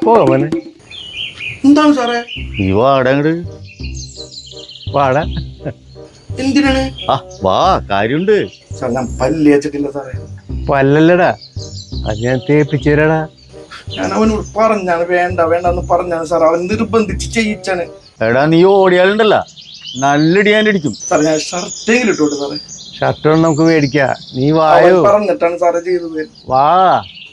പോകാമോനെ? എന്താണ് സാറേ? ഈ വാടാ അങ്ങട് വാടാ. എന്തിനാണ്? ആ വാ, കാര്യമുണ്ട്. സാർ ഞാൻ പല്ല് വെച്ചിട്ടില്ല സാറേ. പല്ലല്ലടാ, അത് ഞാൻ തേപ്പിച്ചു തരാടാ. ഞാൻ അവനോട് പറഞ്ഞാണ് വേണ്ട വേണ്ടെന്ന് പറഞ്ഞാണ് സാർ. അവൻ നിർബന്ധിച്ച് ചെയ്യിച്ചാണ്. എടാ നീ ഓടിയാലുണ്ടല്ല നല്ല ഇടിയാണ്ടിരിക്കും. സാർ ഞാൻ ഷർട്ടെങ്കിലും ഇട്ടോട്ടെ സാറേ? ഷർട്ട് നമുക്ക് മേടിക്കാം, നീ അവൻ വായോ. പറഞ്ഞിട്ടാണ് സാറേ ചെയ്തത്. വാ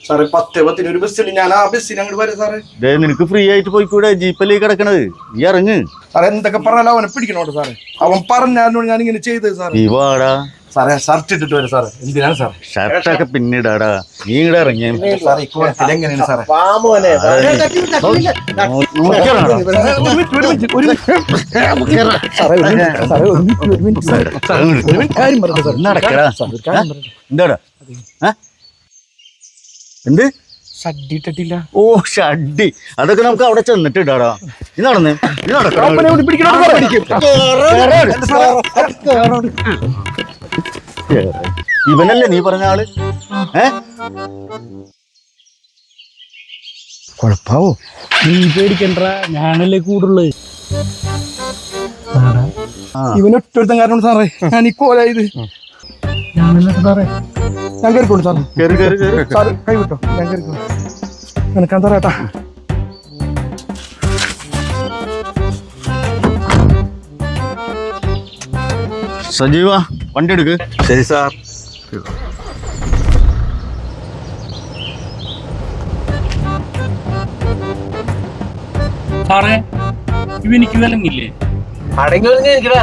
സാറേ 10:10 ഒരു ബസ്സിൽ ഞാൻ ആ ബസ്സിന് അങ്ങോട്ട് വരാം സാറേ. നിനക്ക് ഫ്രീ ആയിട്ട് പോയിക്കൂടെ? ജീപ്പല്ലേ കിടക്കണത്, നീ ഇറങ്ങ്. സാറേ എന്തൊക്കെ പറഞ്ഞാലും അവനെ പിടിക്കണോട്ടെ സാറേ. അവൻ പറഞ്ഞാലും ഞാൻ ഇങ്ങനെ ചെയ്തത് സാറേ. നീ വാടാ. സാറേ ഷർട്ട് ഇട്ടിട്ട് വരാം സാറേ. എന്തിനാണ് സാറേ? ഷർട്ടൊക്കെ പിന്നിടാടാ, നീ ഇങ്ങടെ ഇറങ്ങിയ സാറേ ഈ കോലത്തിൽ എങ്ങനെയാണ് സാറേ? നടക്കടാ. എന്താടാ എന്ത് ഷഡ്ഡി ഇട്ടിട്ടില്ല. ഓ ഷഡ്ഡി, അതൊക്കെ നമുക്ക് അവിടെ ചെന്നിട്ട് ഇടാടാ. നീ നടന്നേ, നീ നടക്കടാ. ഇവനല്ലേ നീ പറഞ്ഞ ആള്? കൊഴപ്പാവോ? നീ പേടിക്കണ്ട, ഞാനല്ലേ കൂടുള്ളത്. ഇവനൊറ്റൊരുത്തൻ കാരണം സാറേ ഞാൻ ഈ കോലായത്. ഞാനല്ലേ സാറേ. ഞാൻ കയറിക്കോളൂ സാർ. കേറി കേറി കേറി. സാറ് കൈ വിട്ടോ, ഞാൻ കയറിക്കോളൂ. നിനക്കാൻ തരാട്ടാ. സജീവ വണ്ടി എടുക്ക്. ശരി സാർ. സാറേ ഇവനിക്ക് വിലങ്ങില്ലേ? അടങ്ങി ഒതുങ്ങിയിരിക്കടാ.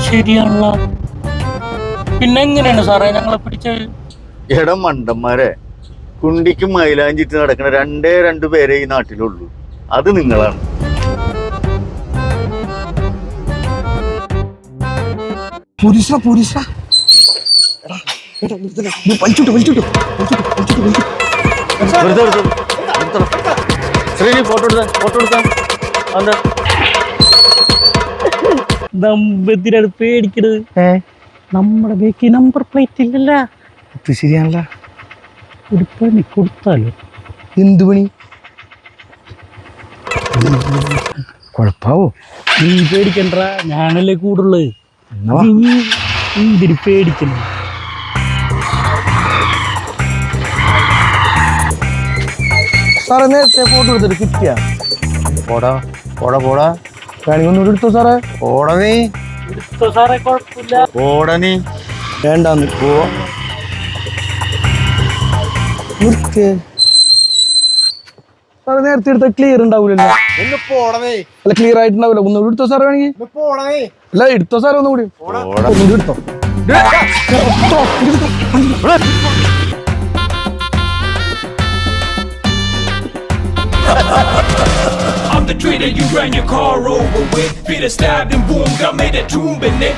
ശരിയാണല്ലോ. പിന്നെ എങ്ങനെയാണ് സാറേ ഞങ്ങളെ പിടിച്ചത്? എടാ മണ്ടന്മാരെ, കുണ്ടിക്കും മൈലാഞ്ചിട്ട് നടക്കുന്ന രണ്ടു പേരെ ഈ നാട്ടിലുള്ളൂ, അത് നിങ്ങളാണ്. ശ്രീനി ഫോട്ടോ എടുത്താ എന്താ ദമ്പത്തിനാണ് പേടിക്കണത്. നമ്മുടെ ബേക്ക് നമ്പർ പ്ലേറ്റ് ഇല്ലല്ലോ. ഇത് ശരിയാണല്ല. ഒരു പണി കൊടുത്താലോ? എന്ത് പണി? കൊഴപ്പാവോ? നീ പേടിക്കണ്ട, ഞാനല്ലേ കൂടുള്ളത്. എന്തിന് പേടിക്കണം? സാറേ നേരത്തെ ഫോട്ടോ എടുത്തിട്ട് കിട്ടിയ പോടാ പോടാ പോടാ. ഒന്നുകൂടി എടുത്തോ സാറേ. പോടാ നീ. എടുത്തോ സാറേ, കുഴപ്പമില്ല. ഓടാ നീ. വേണ്ടാന്ന് പോ. സാറേ നേരത്തെ എടുത്ത ക്ലിയർ ഉണ്ടാവൂലല്ലോ. അല്ല ക്ലിയർ ആയിട്ടുണ്ടാവില്ല. ഒന്നുകൂടി എടുത്തോ സാറേ വേണമെങ്കിൽ. അല്ല എടുത്തോ സാറേ ഒന്നുകൂടി. ഒന്നുകൂടി എടുത്തോ. I'm the traitor you ran your car over with. Peter stabbed and boom, got made a tomb in it.